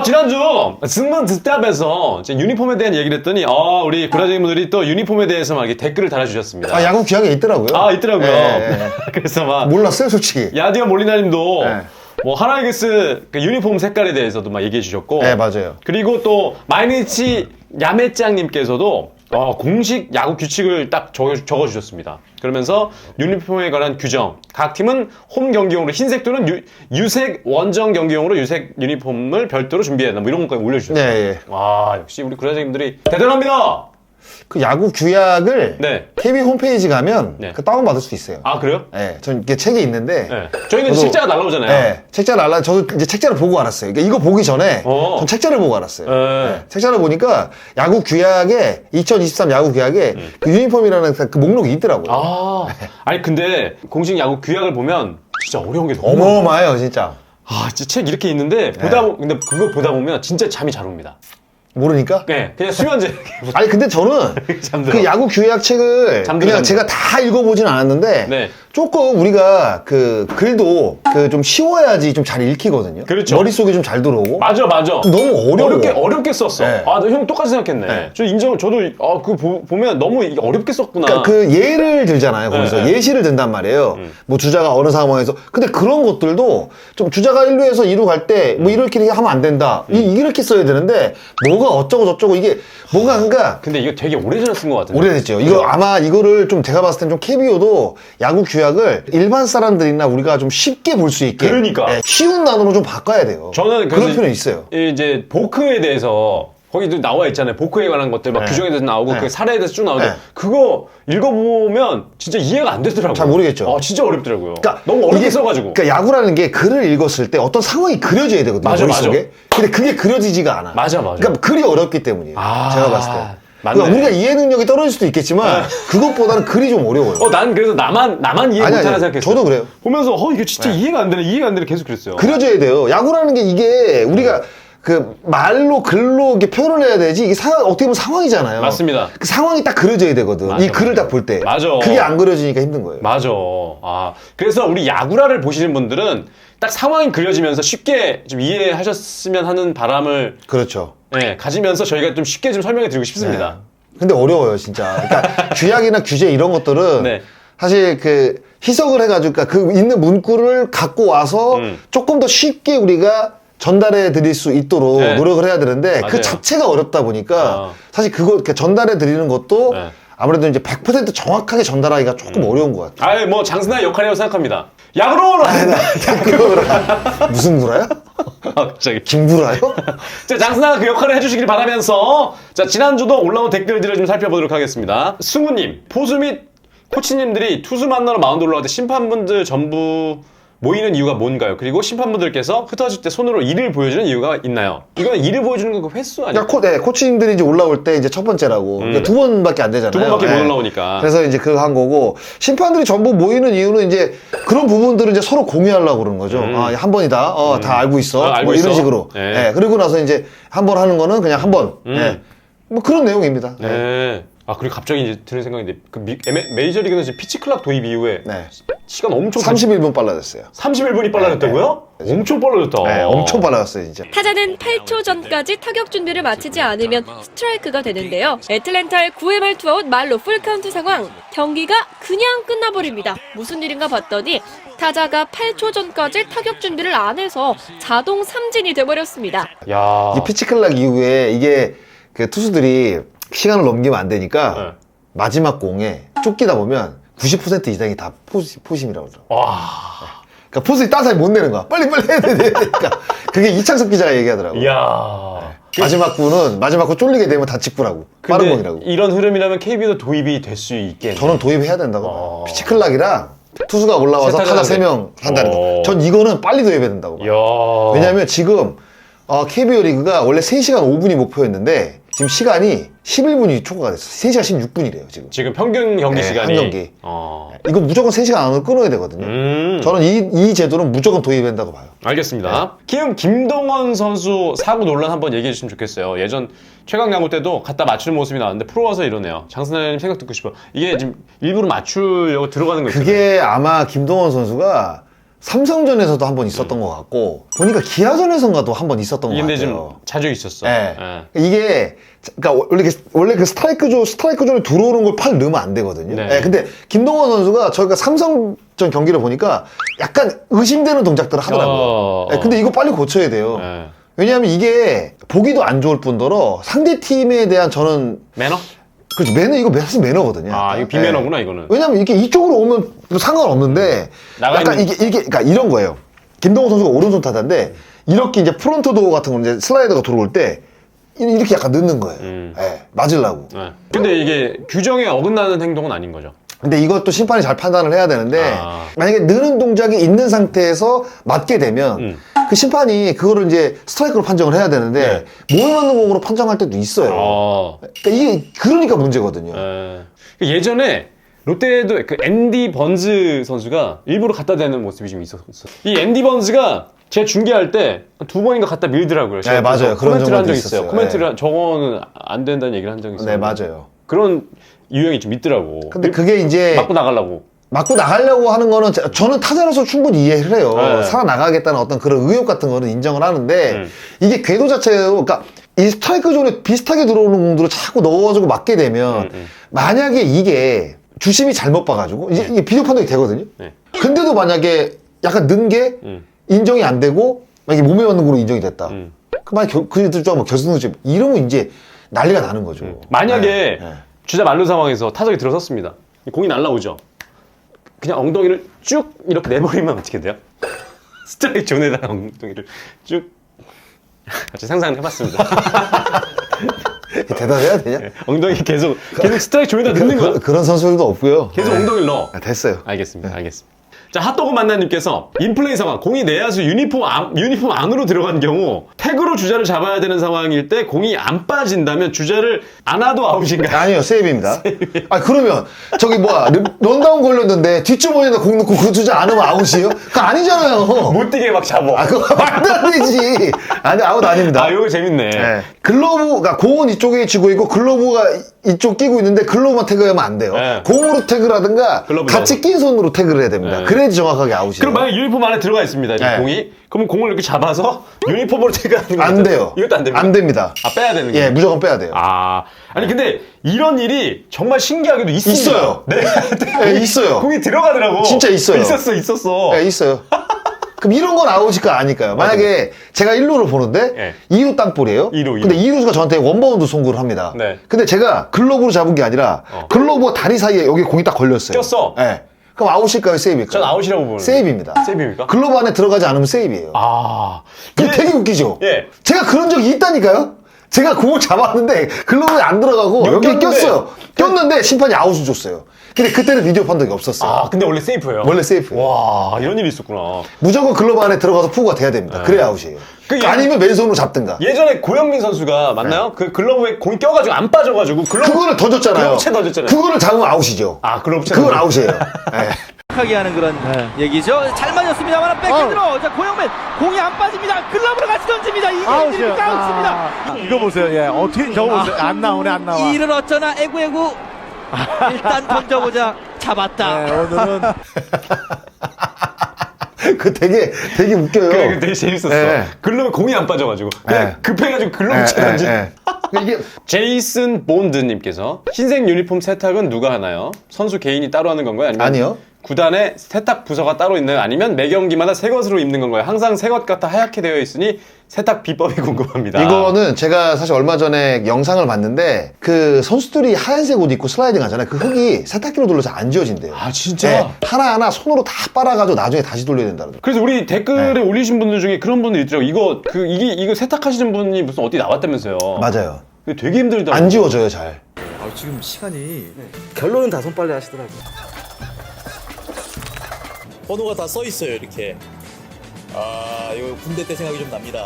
지난주 승문 득답에서 유니폼에 대한 얘기를 했더니 우리 구라쟁이분들이 또 유니폼에 대해서 막 댓글을 달아주셨습니다. 야구 귀하게 있더라고요. 있더라고요. 네. 그래서 막 몰랐어요, 솔직히. 야디언 몰리나님도 네. 뭐 하나이글스 그 유니폼 색깔에 대해서도 막 얘기해 주셨고, 네, 맞아요. 그리고 또 마이니치 야매짱님께서도 공식 야구 규칙을 딱 적어주셨습니다. 그러면서 유니폼에 관한 규정, 각 팀은 홈 경기용으로 흰색 또는 유색 원정 경기용으로 유색 유니폼을 별도로 준비해야 한다. 뭐 이런 것까지 올려주셨어요. 네. 와, 역시 우리 구라쟁이분들이 대단합니다. 그 야구 규약을 네. KB 홈페이지 가면 네. 그 다운받을 수 있어요. 그래요? 네, 전 이게 책이 있는데. 네. 저희는 저도- 책자가 날라오잖아요. 네, 책자를 저도 이제 책자를 보고 알았어요. 그러니까 이거 보기 전에 전 책자를 보고 알았어요. 네. 책자를 보니까 야구 규약에 2023 야구 규약에 그 유니폼이라는 그 목록이 있더라고요. 아니 근데 공식 야구 규약을 보면 진짜 어려운 게 너무 많아요. 어마어마해요, 진짜. 진짜 책 이렇게 있는데 근데 그거 보다 보면 진짜 잠이 잘 옵니다. 모르니까? 네, 그냥 수면제. 아니 근데 저는 잠들어. 그 야구 규약 책을 그냥 제가 다 읽어보진 않았는데 네. 조금 우리가 그 글도 그 좀 쉬워야지 좀 잘 읽히거든요. 그렇죠. 머릿속에 좀 잘 들어오고. 맞아. 너무 어려워요. 어렵게 썼어. 네. 형 똑같이 생각했네. 네. 저도 그거 보면 너무 이게 어렵게 썼구나. 그러니까 그 예를 들잖아요. 거기서 네. 예시를 든단 말이에요. 뭐 주자가 어느 상황에서. 근데 그런 것들도 좀 주자가 1루에서 2루 갈 때 뭐 이렇게 하면 안 된다. 이렇게 써야 되는데 뭐가 어쩌고 저쩌고 이게 뭐가 그러니까 근데 이거 되게 오래전에 쓴 것 같은데. 오래됐죠. 이거 아마 이거를 좀 제가 봤을 땐 좀 KBO도 야구 규약을 일반 사람들이나 우리가 좀 쉽게 볼 수 있게 그러니까. 쉬운 단어로 좀 바꿔야 돼요. 저는 그런 그래서 필요는 있어요. 이제 보크에 대해서 거기도 나와 있잖아요. 보크에 관한 것들 막 네. 규정에 대해서 나오고 네. 그 사례에 대해서 쭉 나오는데 네. 그거 읽어보면 진짜 이해가 안 되더라고요. 잘 모르겠죠. 진짜 어렵더라고요. 그러니까 너무 어렵게 이게- 써가지고. 그러니까 야구라는 게 글을 읽었을 때 어떤 상황이 그려져야 되거든요. 맞아, 머릿속에. 근데 그게 그려지지가 않아. 맞아. 그러니까 글이 어렵기 때문이에요. 제가 봤을 때. 맞네. 그러니까 우리가 이해 능력이 떨어질 수도 있겠지만 그것보다는 글이 좀 어려워요. 난 그래서 나만 이해 아니, 못하나 아니, 생각했어. 저도 그래요. 보면서 이게 진짜 이해가 안 되네 계속 그랬어요. 그려져야 돼요. 야구라는 게 이게 우리가 그 말로 글로 이렇게 표현을 해야 되지 이게 어떻게 보면 상황이잖아요. 맞습니다. 그 상황이 딱 그려져야 되거든. 맞아, 이 글을 딱 볼 때. 맞아. 그게 안 그려지니까 힘든 거예요. 맞아. 그래서 우리 야구라를 보시는 분들은 딱 상황이 그려지면서 쉽게 좀 이해하셨으면 하는 바람을 그렇죠. 가지면서 저희가 좀 쉽게 좀 설명해 드리고 싶습니다. 근데 어려워요, 진짜. 그러니까 규약이나 규제 이런 것들은 네. 사실 그 희석을 해가지고 그러니까 그 있는 문구를 갖고 와서 조금 더 쉽게 우리가 전달해 드릴 수 있도록 네. 노력을 해야 되는데 맞아요. 그 자체가 어렵다 보니까 사실 그거 이렇게 전달해 드리는 것도 네. 아무래도 이제 100% 정확하게 전달하기가 조금 어려운 것 같아요. 뭐 장순아의 역할이라고 생각합니다. 야구로! 무슨 구라야? 갑자기. 김구라요? 자, 장순아가 그 역할을 해주시길 바라면서 자, 지난주도 올라온 댓글들을 좀 살펴보도록 하겠습니다. 승우님, 포수 및 코치님들이 투수 만나러 마운드 올라갈 때 심판분들 전부 모이는 이유가 뭔가요? 그리고 심판분들께서 흩어질 때 손으로 일을 보여주는 이유가 있나요? 이거는 일을 보여주는 건 그 횟수 아니에요? 그러니까 코치님들이 이제 올라올 때 이제 첫 번째라고 그러니까 두 번밖에 안 되잖아요. 두 번밖에 못 네. 올라오니까. 그래서 이제 그거 한 거고 심판들이 전부 모이는 이유는 이제 그런 부분들을 이제 서로 공유하려고 그러는 거죠. 한 번이다. 다 알고 있어. 알고 뭐 이런 있어. 식으로. 네. 네. 그리고 나서 이제 한 번 하는 거는 그냥 한 번. 네. 뭐 그런 내용입니다. 네. 네. 그리고 갑자기 이제 드는 생각인데 그 메이저리그는 지금 피치클락 도입 이후에 네. 시간 엄청 31분 빨라졌어요. 31분이 빨라졌다고요? 엄청 빨라졌다. 네, 엄청 빨라졌어요, 진짜. 타자는 8초 전까지 타격 준비를 마치지 않으면 스트라이크가 되는데요. 애틀랜타의 9회 말 투아웃 말로 풀카운트 상황. 경기가 그냥 끝나버립니다. 무슨 일인가 봤더니 타자가 8초 전까지 타격 준비를 안 해서 자동 삼진이 돼버렸습니다. 야. 이 피치클락 이후에 이게 그 투수들이 시간을 넘기면 안 되니까 네. 마지막 공에 쫓기다 보면 90% 이상이 다 포심이라고 그러더라고요. 와. 그러니까 포수이 따사히 못 내는 거야. 빨리 해야 되니까. 그게 이창섭 기자가 얘기하더라고요. 이야. 마지막 구 쫄리게 되면 다 직구라고. 빠른 근데 공이라고. 이런 흐름이라면 KB도 도입이 될 수 있겠네. 저는 도입해야 된다고. 피치클락이랑 투수가 올라와서 세 타자 타자 3명 한다는 거. 전 이거는 빨리 도입해야 된다고. 이야. 왜냐면 지금 KBO 리그가 원래 3시간 5분이 목표였는데 지금 시간이 11분이 초과가 됐어. 3시간 16분이래요, 지금. 지금 평균 경기 네, 시간이. 한 경기. 이거 무조건 3시간 안으로 끊어야 되거든요. 저는 이 제도는 무조건 도입된다고 봐요. 알겠습니다. 키움 김동원 선수 사고 논란 한번 얘기해 주시면 좋겠어요. 예전 최강 야구 때도 갖다 맞추는 모습이 나왔는데 프로 와서 이러네요. 장순아님 생각 듣고 싶어요. 이게 지금 일부러 맞추려고 들어가는 거 있잖아요. 그게 아마 김동원 선수가 삼성전에서도 한 번 있었던 것 같고 보니까 기아전에선가도 한 번 있었던 것 이게 근데 같아요. 좀 자주 있었어. 네. 예. 이게 그러니까 원래 그 스트라이크 존에 들어오는 걸 팔 넣으면 안 되거든요. 네. 네, 근데 김동원 선수가 저희가 삼성전 경기를 보니까 약간 의심되는 동작들을 하더라고요. 네, 근데 이거 빨리 고쳐야 돼요. 예. 왜냐하면 이게 보기도 안 좋을 뿐더러 상대 팀에 대한 저는 매너? 그렇죠. 이거 사실 매너거든요. 아, 이거 비매너구나, 이거는. 왜냐면 이렇게 이쪽으로 오면 상관없는데, 나가 약간 있는- 이게, 그러니까 이런 거예요. 김동호 선수가 오른손 타자인데, 이렇게 이제 프론트 도어 같은 거 이제 슬라이더가 들어올 때, 이렇게 약간 넣는 거예요. 예, 맞으려고. 예. 근데 이게 규정에 어긋나는 행동은 아닌 거죠. 근데 이것도 심판이 잘 판단을 해야 되는데, 아. 만약에 느는 동작이 있는 상태에서 맞게 되면, 그 심판이 그거를 이제 스트라이크로 판정을 해야 되는데, 몸에 맞는 공으로 판정할 때도 있어요. 그러니까 이게, 그러니까 문제거든요. 예전에 롯데에도 그 앤디 번즈 선수가 일부러 갖다 대는 모습이 좀 있었어요. 이 앤디 번즈가 제가 중계할 때 두 번인가 갖다 밀더라고요. 네, 맞아요. 그런 코멘트를 한 경우도 적이 있어요. 있었어요. 코멘트를 저거는 안 된다는 얘기를 한 적이 있어요. 네, 맞아요. 그런 유형이 좀 있더라고. 근데 그게 이제, 맞고 나가려고. 맞고 나가려고 하는 거는 저는 타자로서 충분히 이해를 해요. 네. 살아나가겠다는 어떤 그런 의욕 같은 거는 인정을 하는데 이게 궤도 자체로 그러니까 이 스트라이크 존에 비슷하게 들어오는 공들을 자꾸 넣어가지고 맞게 되면 만약에 이게 주심이 잘못 봐가지고 이게 비디오 판독이 되거든요. 네. 근데도 만약에 약간 는 게 인정이 안 되고 만약에 몸에 맞는 거로 인정이 됐다. 그 만약 그들 좀 결승승 이러면 이제 난리가 나는 거죠. 만약에 네. 주자 만루 상황에서 타석이 들어섰습니다. 공이 날라오죠. 그냥 엉덩이를 쭉 이렇게 내버리면 어떻게 돼요? 스트라이크 존에다가 엉덩이를 쭉 같이 상상을 해봤습니다. 대답해야 되냐? 엉덩이 계속 스트라이크 존에다 넣는 거야. 그런 선수들도 없고요. 계속 엉덩이를 넣어. 아, 됐어요. 알겠습니다. 알겠습니다. 자, 핫도그 만나님께서 인플레이 상황, 공이 내야수 유니폼 안으로 들어간 경우 태그로 주자를 잡아야 되는 상황일 때 공이 안 빠진다면 주자를 안아도 아웃인가요? 아니요, 세이브입니다. 아, 그러면, 저기 뭐야, 런다운 걸렸는데, 뒷주머니에다 공 넣고 그 주자 안 하면 아웃이에요? 그거 아니잖아요. 못 뛰게 막 잡어. 아, 그거 말도 안 되지. 아니, 아웃 아닙니다. 아, 이거 재밌네. 네. 글러브가, 공은 이쪽에 쥐고 있고, 글러브가 이쪽 끼고 있는데, 글러브만 태그하면 안 돼요. 네. 공으로 태그라든가, 글러브 같이 낀 손으로 태그를 해야 됩니다. 네. 그래야지 정확하게 아웃이에요. 그럼 만약 유니폼 안에 들어가 있습니다. 이제 네. 공이. 그럼 공을 이렇게 잡아서 유니폼으로 태그하는 거 안 돼요. 이것도 안 됩니다. 안 됩니다. 아, 빼야 되는 거예요? 예, 무조건 빼야 돼요. 아, 아니 근데 이런 일이 정말 신기하게도 있습니다. 있어요. 네, 예, 있어요. 공이 들어가더라고. 진짜 있어요. 있었어. 네, 있어요. 그럼 이런 건 아웃일까 아닐까요? 만약에 제가 1루를 보는데 네. 2루 땅볼이에요. 2루. 근데 2루수가 저한테 원바운드 송구를 합니다. 네. 근데 제가 글러브로 잡은 게 아니라 글러브와 다리 사이에 여기 공이 딱 걸렸어요. 꼈어. 네. 그럼 아웃일까요? 세이브일까요? 전 아웃이라고 보는데. 세이브입니다. 세이브입니까? 글러브 안에 들어가지 않으면 세이브예요. 아, 그게 되게 웃기죠? 예. 제가 그런 적이 있다니까요? 제가 공을 잡았는데 글러브에 안 들어가고 여기 꼈어요. 꼈는데 심판이 아웃을 줬어요. 근데 그때는 비디오 판독이 없었어요. 아, 근데 원래 세이프예요. 원래 세이프예요. 와, 이런 일이 있었구나. 무조건 글러브 안에 들어가서 푸구가 돼야 됩니다. 그래야 아웃이에요. 그게 아니면 맨손으로 잡든가. 예전에 고영민 선수가 맞나요? 그 글러브에 공이 껴가지고 안 빠져가지고 그거를 던졌잖아요. 글러브 채 던졌잖아요. 그거를 잡으면 아웃이죠. 아, 글러브 채 그건 던졌- 아웃이에요. 네. 하게 하는 그런 얘기죠. 잘 맞았습니다만 백핸드로 자 고영민 공이 안 빠집니다. 글러브로 같이 던집니다. 이게 일입니까 아웃입니다. 이거 보세요. 예. 어떻게 저거 보세요. 안 나오네, 안 나와. 이를 어쩌나 애구애구 일단 던져보자 잡았다. 네, 오늘은 그 되게 웃겨요. 그래, 되게 재밌었어. 네. 글러브 공이 안 빠져가지고 그냥 네. 급해가지고 글러브 채 던지. 이게 제이슨 본드님께서 흰색 유니폼 세탁은 누가 하나요? 선수 개인이 따로 하는 건가요? 아니면 아니요. 구단에 세탁 부서가 따로 있나요? 아니면 매 경기마다 새 것으로 입는 건가요? 항상 새 것 같아 하얗게 되어 있으니 세탁 비법이 궁금합니다. 이거는 제가 사실 얼마 전에 영상을 봤는데 그 선수들이 하얀색 옷 입고 슬라이딩 하잖아요. 그 흙이 세탁기로 돌려서 안 지워진대요. 아, 진짜? 네, 하나하나 손으로 다 빨아가지고 나중에 다시 돌려야 된다는. 그래서 우리 댓글에 네. 올리신 분들 중에 그런 분들 있더라고요. 이거 세탁하시는 분이 무슨 어디 나왔다면서요. 맞아요. 이거 되게 힘들더라고요. 안 지워져요, 잘. 지금 시간이 결론은 다 손빨래 하시더라고요. 번호가 다 써 있어요 이렇게. 아 이거 군대 때 생각이 좀 납니다.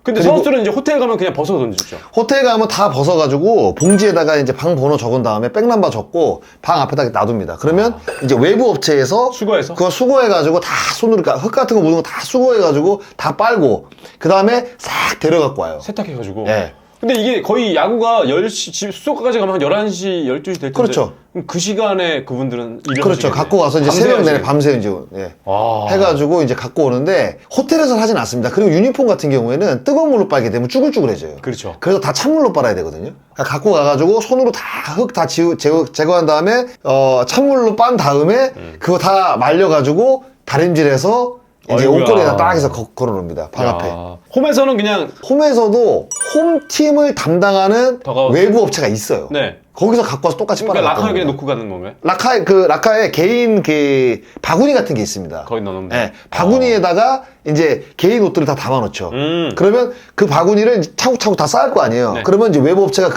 근데 그리고- 선수들은 이제 호텔 가면 그냥 벗어 던지죠. 호텔 가면 다 벗어가지고 봉지에다가 이제 방 번호 적은 다음에 백넘버 적고 방 앞에다 놔둡니다. 그러면 이제 외부 업체에서 수거해서? 그거 수거해가지고 다 손으로 그러니까 흙 같은 거 묻은 거 다 수거해가지고 다 빨고 그 다음에 싹 데려갖고 와요. 세탁해가지고. 예. 근데 이게 거의 야구가 10시, 집 숙소까지 가면 한 11시, 12시 될 텐데. 그렇죠. 그럼 그 시간에 그분들은 일을 그렇죠. 하시겠네. 갖고 와서 이제 밤새 새벽 내내 하시겠네. 밤새 이제 예. 아. 해가지고 이제 갖고 오는데 호텔에서 하진 않습니다. 그리고 유니폼 같은 경우에는 뜨거운 물로 빨게 되면 쭈글쭈글해져요. 그렇죠. 그래서 다 찬물로 빨아야 되거든요. 그러니까 갖고 가가지고 손으로 다 흙 다 제거한 다음에 찬물로 빤 다음에 그거 다 말려가지고 다림질해서 이제 아이고야. 옷걸이에다 딱 해서 걸어놓습니다. 방 앞에. 야. 홈에서는 그냥 홈에서도 홈팀을 담당하는 더가웃. 외부 업체가 있어요. 네. 거기서 갖고 와서 똑같이 그러니까 빨아놨던 라카에 그냥 겁니다. 놓고 가는 건가요? 라카에 개인 바구니 같은 게 있습니다. 거기 넣어놓으면 네, 돼요? 바구니에다가 이제 개인 옷들을 다 담아놓죠. 그러면 그 바구니를 차곡차곡 다 쌓을 거 아니에요. 네. 그러면 이제 외부 업체가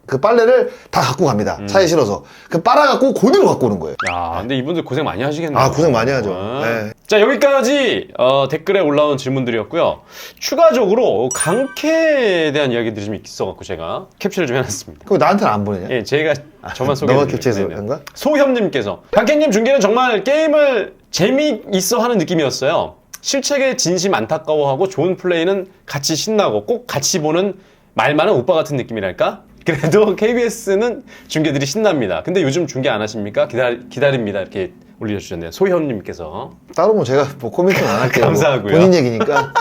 그 빨래를 다 갖고 갑니다. 차에 실어서. 그 빨아갖고 그대로 갖고 오는 거예요. 야, 근데 이분들 고생 많이 하시겠네요. 아, 고생 많이 하죠. 아. 네. 자, 여기까지 댓글에 올라온 질문들이었고요. 추가적으로 강캐에 대한 이야기들이 좀 있어갖고 제가 캡처를 좀 해놨습니다. 그거 나한테는 안 보내냐? 예, 제가 저만 너가 소개해드릴게요. 캡처해서 네네. 한 거야? 소협님께서 강캐님 중계는 정말 게임을 재미있어 하는 느낌이었어요. 실책에 진심 안타까워하고 좋은 플레이는 같이 신나고 꼭 같이 보는 말 많은 오빠 같은 느낌이랄까? 그래도 KBS는 중계들이 신납니다. 근데 요즘 중계 안 하십니까? 기다립니다. 이렇게 올려주셨네요. 소현님께서. 따로 뭐 제가 뭐 코멘트는 안 할게요. 감사하고요. 본인 얘기니까.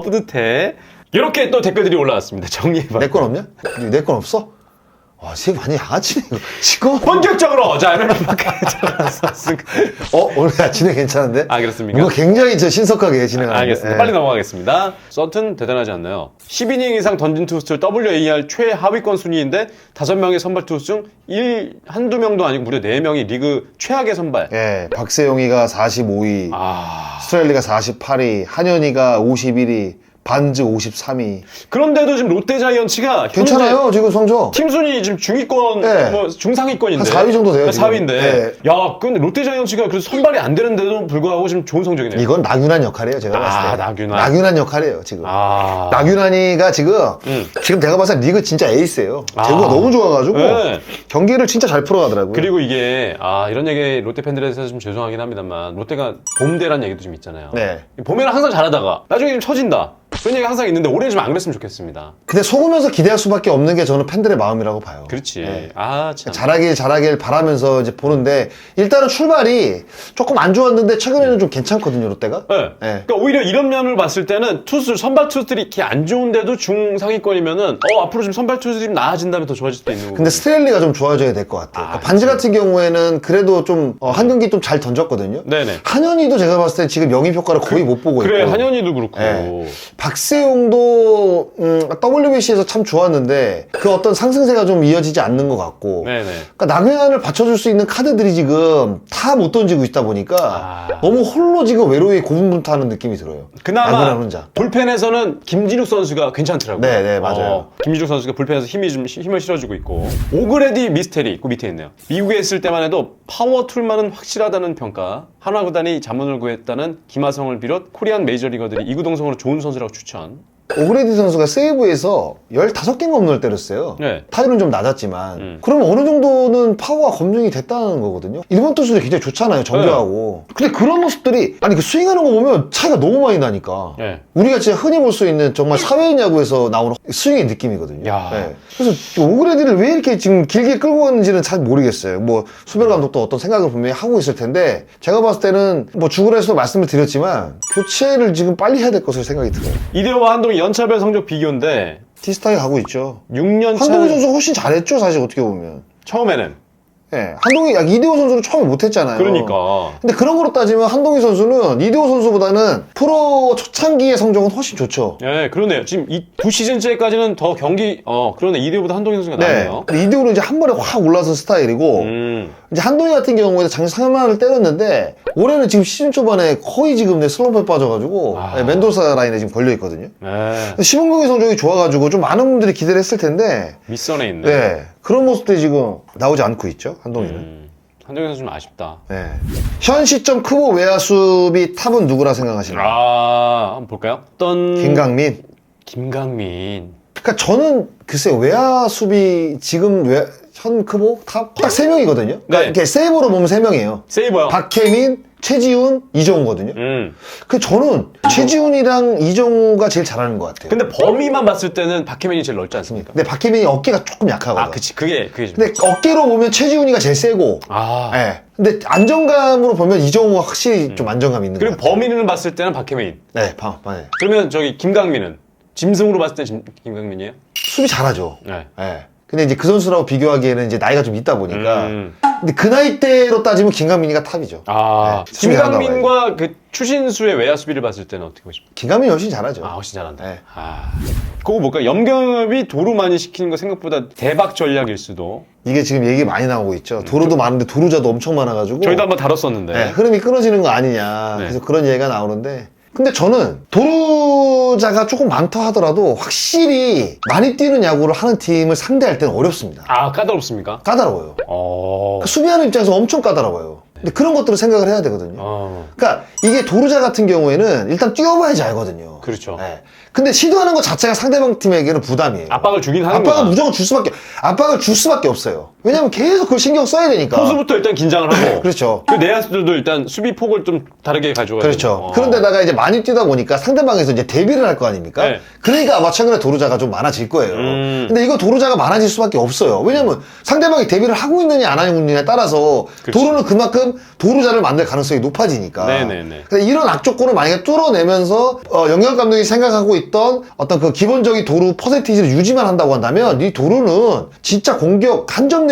뿌듯해. 이렇게 또 댓글들이 올라왔습니다. 정리해봐. 내 건 없냐? 내 건 없어? 와, 쟤 많이 양아치네, 이거. 지금. 본격적으로! 자, MLB밖에 들어갔습니다. 오늘 진행 괜찮은데? 아, 그렇습니까? 뭔가 굉장히 신속하게 진행하는데. 알겠습니다. 예. 빨리 넘어가겠습니다. 서튼 대단하지 않나요? 12이닝 이상 던진 투수를 WAR 최하위권 순위인데 5명의 선발 투수 중 한두 명도 아니고 무려 4명이 리그 최악의 선발. 예, 박세용이가 45위, 아. 스트렐리가 48위, 한현희가 51위, 반즈 53위. 그런데도 지금 롯데 자이언츠가 괜찮아요, 지금 성적. 팀 순위 지금 중위권, 네. 뭐 중상위권인데 한 4위 정도 돼요, 지금. 4위인데. 네. 야, 근데 롯데 자이언츠가 그래서 선발이 안 되는데도 불구하고 지금 좋은 성적이네요. 이건 낙윤한 역할이에요, 제가 봤을 때. 낙윤한. 낙윤한 역할이에요, 지금. 아. 낙윤한이가 지금, 지금 내가 봤을 때 리그 진짜 에이스예요. 제구가 너무 좋아가지고, 네. 경기를 진짜 잘 풀어가더라고요. 그리고 이게 이런 얘기 롯데 팬들에서 좀 죄송하긴 합니다만 롯데가 봄대란 얘기도 좀 있잖아요. 네. 봄에는 항상 잘하다가 나중에 좀 처진다. 그런 얘기 항상 있는데 올해는 좀 안 그랬으면 좋겠습니다. 근데 속으면서 기대할 수밖에 없는 게 저는 팬들의 마음이라고 봐요. 그렇지. 네. 참. 잘하길 바라면서 이제 보는데, 일단은 출발이 조금 안 좋았는데, 최근에는 좀 괜찮거든요, 롯데가. 네. 네. 그러니까 오히려 이런 면을 봤을 때는 선발 투수들이 이렇게 안 좋은데도 중상위권이면은 앞으로 좀 선발 투수들이 좀 나아진다면 더 좋아질 수도 있는 거고. 근데 스트렐리가 좀 좋아져야 될 것 같아요. 그러니까 반지 같은 경우에는 그래도 좀 한 경기 좀 잘 던졌거든요. 네네. 한현희도 제가 봤을 때 지금 영입 효과를 거의 못 보고 그래, 있고. 한현희도 그렇고. 네. 박세용도 WBC에서 참 좋았는데 그 어떤 상승세가 좀 이어지지 않는 것 같고. 네네. 그러니까 낙연을 받쳐줄 수 있는 카드들이 지금 다 못 던지고 있다 보니까 너무 홀로 지금 외로이 고군분투하는 느낌이 들어요. 그나마 낙연한 혼자. 불펜에서는 김진욱 선수가 괜찮더라고요. 네, 맞아요. 김진욱 선수가 불펜에서 힘을 실어주고 있고. 오그레디 미스테리 있고 밑에 있네요. 미국에 있을 때만 해도 파워 툴만은 확실하다는 평가. 한화 구단이 자문을 구했다는 김하성을 비롯 코리안 메이저리거들이 이구동성으로 좋은 선수라고 추천. 오그레디 선수가 세이브에서 15개인가 홈런을 때렸어요. 네. 타율은 좀 낮았지만 그러면 어느 정도는 파워가 검증이 됐다는 거거든요. 일본 투수들이 굉장히 좋잖아요. 정교하고. 근데 그런 모습들이 그 스윙하는 거 보면 차이가 너무 많이 나니까 네. 우리가 진짜 흔히 볼 수 있는 정말 사회인 야구에서 나오는 스윙의 느낌이거든요. 야. 네. 그래서 오그레디를 왜 이렇게 지금 길게 끌고 갔는지는 잘 모르겠어요. 뭐 수별 감독도 어떤 생각을 분명히 하고 있을 텐데 제가 봤을 때는 뭐 주글에서도 말씀을 드렸지만 교체를 지금 빨리 해야 될 것으로 생각이 들어요. 이대호와 한동희 연차별 성적 비교인데 티스타에 가고 있죠. 6년 차 한동희 선수가 훨씬 잘했죠, 사실 어떻게 보면. 처음에는. 예, 한동희, 이대호 선수는 처음에 못했잖아요. 그러니까. 근데 그런 거로 따지면 한동희 선수는 이대호 선수보다는 프로 초창기의 성적은 훨씬 좋죠. 예, 그러네요. 지금 이 2시즌째까지는 더 경기, 그러네. 이대호보다 한동희 선수가 낫네요. 근데 이대호는 이제 한 번에 확 올라선 스타일이고, 이제 한동희 같은 경우에는 작년 3만을 때렸는데, 올해는 지금 시즌 초반에 거의 지금 슬럼프에 빠져가지고, 멘도사 라인에 지금 걸려있거든요. 예. 시범경기 성적이 좋아가지고 좀 많은 분들이 기대를 했을 텐데, 밑선에 있네. 네. 그런 모습들이 지금 나오지 않고 있죠, 한동희는. 한동희 선수 좀 아쉽다. 네. 현 시점 크보 외야 수비 탑은 누구라 생각하시나요? 한번 볼까요? 어떤. 김강민. 그러니까 저는 글쎄요, 외야 수비 지금 현 크보 탑 딱 3명이거든요. 그러니까 네. 이렇게 세이브로 보면 3명이에요. 세이버요. 박혜민, 최지훈, 이정우거든요. 그 저는 최지훈이랑 이정우가 제일 잘하는 것 같아요. 근데 범위만 봤을 때는 박혜민이 제일 넓지 않습니까? 근데 박혜민이 어깨가 조금 약하거든. 아, 그치. 그게 좀. 근데 어깨로 보면 최지훈이가 제일 세고. 아. 예. 근데 안정감으로 보면 이정우가 확실히 좀 안정감 있는 것 그리고 같아요. 범위는 봤을 때는 박혜민. 네, 네. 그러면 저기 김강민은? 짐승으로 봤을 때 김강민이에요? 수비 잘하죠. 네. 예. 근데 이제 그 선수라고 비교하기에는 이제 나이가 좀 있다 보니까. 음. 근데 그 나이대로 따지면 김강민이가 탑이죠. 아, 네, 수비 잘한다고 김강민과 그 추신수의 외야 수비를 봤을 때는 어떻게 보십니까? 김강민이 훨씬 잘하죠. 아, 훨씬 잘한다. 네. 아. 그거 뭘까? 염경엽이 도루 많이 시키는 거 생각보다 대박 전략일 수도. 이게 지금 얘기 많이 나오고 있죠. 도루도 많은데 도루자도 엄청 많아가지고. 저희도 한번 다뤘었는데. 네, 흐름이 끊어지는 거 아니냐. 네. 그래서 그런 얘기가 나오는데. 근데 저는 도루자가 조금 많다 하더라도 확실히 많이 뛰는 야구를 하는 팀을 상대할 때는 어렵습니다. 아, 까다롭습니까? 까다로워요. 어. 수비하는 입장에서 엄청 까다로워요. 근데 그런 것들을 생각을 해야 되거든요. 어. 그러니까 이게 도루자 같은 경우에는 일단 뛰어봐야지 알거든요. 그렇죠. 네. 근데 시도하는 것 자체가 상대방 팀에게는 부담이에요. 압박을 주긴 하는 압박은 거야. 무조건 압박을 줄 수밖에 없어요. 왜냐면 계속 그걸 신경 써야 되니까. 포수부터 일단 긴장을 하고. 그렇죠. 그 내야수들도 일단 수비 폭을 좀 다르게 가져가야 그렇죠. 되고. 그런데다가 이제 많이 뛰다 보니까 상대방에서 이제 대비를 할 거 아닙니까? 네. 그러니까 아마 최근에 도루자가 좀 많아질 거예요. 음. 근데 이거 도루자가 많아질 수밖에 없어요. 왜냐면 상대방이 대비를 하고 있느냐 안 하고 있느냐에 따라서 그렇죠. 도루는 그만큼 도루자를 만들 가능성이 높아지니까. 네네네. 그래서 이런 악조건을 만약에 뚫어내면서 영경 감독이 생각하고 있던 어떤 그 기본적인 도루 퍼센티지를 유지만 한다고 한다면 이 도루는 진짜 공격 한 점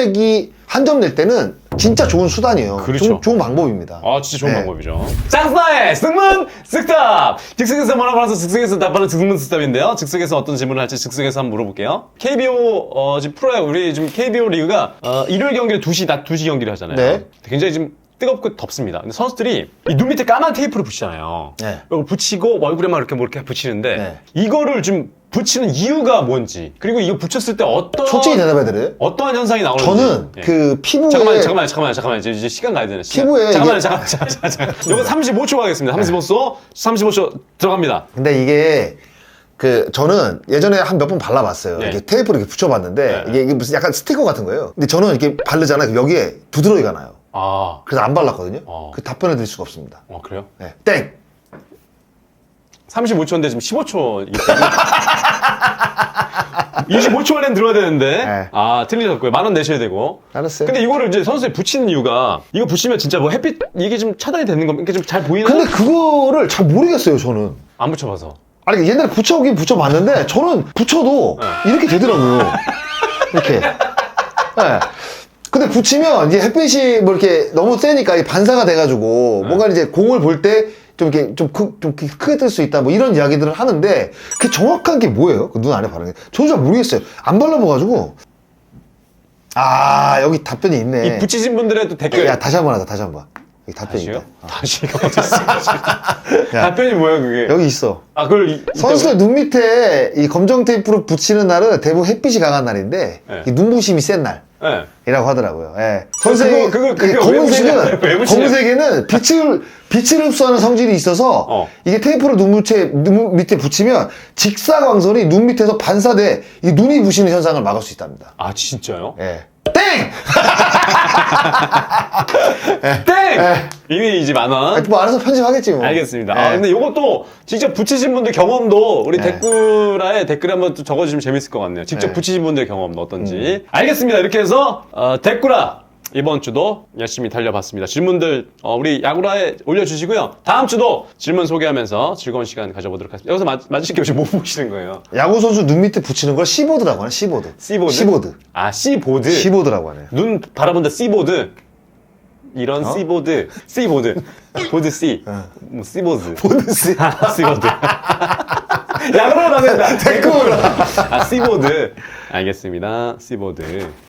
낼 때는 진짜 좋은 수단이에요. 그렇죠. 좋은 방법입니다. 아, 진짜 좋은 네. 방법이죠. 짱스나의 승문 쓱답! 즉석에서 뭐라고 즉석에서 답하는 승문 쓱답인데요. 즉석에서 어떤 질문을 할지 즉석에서 한번 물어볼게요. KBO, 지금 프로야, 우리 지금 KBO 리그가, 일요일 경기를 낮 2시 경기를 하잖아요. 네. 굉장히 지금 뜨겁고 덥습니다. 근데 선수들이 이 눈 밑에 까만 테이프를 붙이잖아요. 네. 이걸 붙이고 얼굴에만 이렇게 붙이는데, 네. 이거를 좀 붙이는 이유가 뭔지, 그리고 이거 붙였을 때 솔직히 대답해드려요? 어떠한 현상이 나오는지. 저는 예. 그 피부에 잠깐만요. 이제 시간 가야 되네. 시간. 피부에 잠깐만. 이거 35초 가겠습니다. 35초 들어갑니다. 근데 이게 저는 예전에 한 몇 번 발라봤어요. 네. 이렇게 테이프를 이렇게 붙여봤는데 네. 이게 무슨 약간 스티커 같은 거예요. 근데 저는 이렇게 바르잖아요. 여기에 두드러기가 나요. 아, 그래서 안 발랐거든요. 어. 그 답변을 드릴 수가 없습니다. 그래요? 네. 땡! 35초인데 지금 15초. 25초 안에 들어야 되는데. 네. 아, 틀리셨고요. 10,000원 내셔야 되고. 알았어요. 근데 이거를 이제 선수에 붙이는 이유가, 이거 붙이면 진짜 뭐 햇빛, 이게 좀 차단이 되는 겁니까? 이게 좀 잘 보이는? 근데 그거를 잘 모르겠어요, 저는. 안 붙여봐서. 아니, 옛날에 붙여보긴 붙여봤는데 저는 붙여도 이렇게 되더라고요. 이렇게. 네. 근데 붙이면 이제 햇빛이 뭐 이렇게 너무 세니까 이게 반사가 돼가지고 뭔가 이제 공을 볼 때 좀 이렇게 좀 크게 뜰 수 있다 뭐 이런 이야기들을 하는데 그게 정확한 게 뭐예요? 그 눈 안에 바르는 게. 저도 잘 모르겠어요. 안 발라봐가지고. 아, 여기 답변이 있네. 이 붙이신 분들의 또 댓글. 야, 다시 한 번 하자, 다시 한 번. 여기 답변이 다시요? 있다. 다시 이거 어딨어? 답변이 뭐야, 그게? 여기 있어. 아, 그걸. 선수의 눈 밑에 이 검정 테이프를 붙이는 날은 대부분 햇빛이 강한 날인데 네. 이 눈부심이 센 날. 네. 이라고 하더라고요. 예. 그거 왜 붙이냐? 왜 붙이냐? 검은색에는 빛을 흡수하는 성질이 있어서 이게 테이프를 눈 밑에 붙이면 직사광선이 눈 밑에서 반사돼 이 눈이 부시는 현상을 막을 수 있답니다. 아, 진짜요? 예. 땡! 땡! 이미 이제 10,000원. 뭐 알아서 편집하겠지 뭐. 알겠습니다. 예. 아, 근데 요것도 직접 붙이신 분들 경험도 우리 네. 댓글에 한번 또 적어주시면 재밌을 것 같네요. 직접 네. 붙이신 분들의 경험도 어떤지. 알겠습니다. 이렇게 해서, 댓글아. 이번 주도 열심히 달려봤습니다. 질문들, 우리 야구라에 올려주시고요. 다음 주도 질문 소개하면서 즐거운 시간 가져보도록 하겠습니다. 여기서 맞으실게요. 지금 뭐 보시는 거예요? 야구 선수 눈 밑에 붙이는 걸 C보드라고 하네. C보드. C보드? C보드. 아, C보드. C보드라고 하네. 눈 바라본다 C보드. 이런 C보드. C보드. 보드 C. 뭐 C보드. 보드 C. C보드. 야구로 나간다. 댓글. 아, C보드. 알겠습니다. C보드.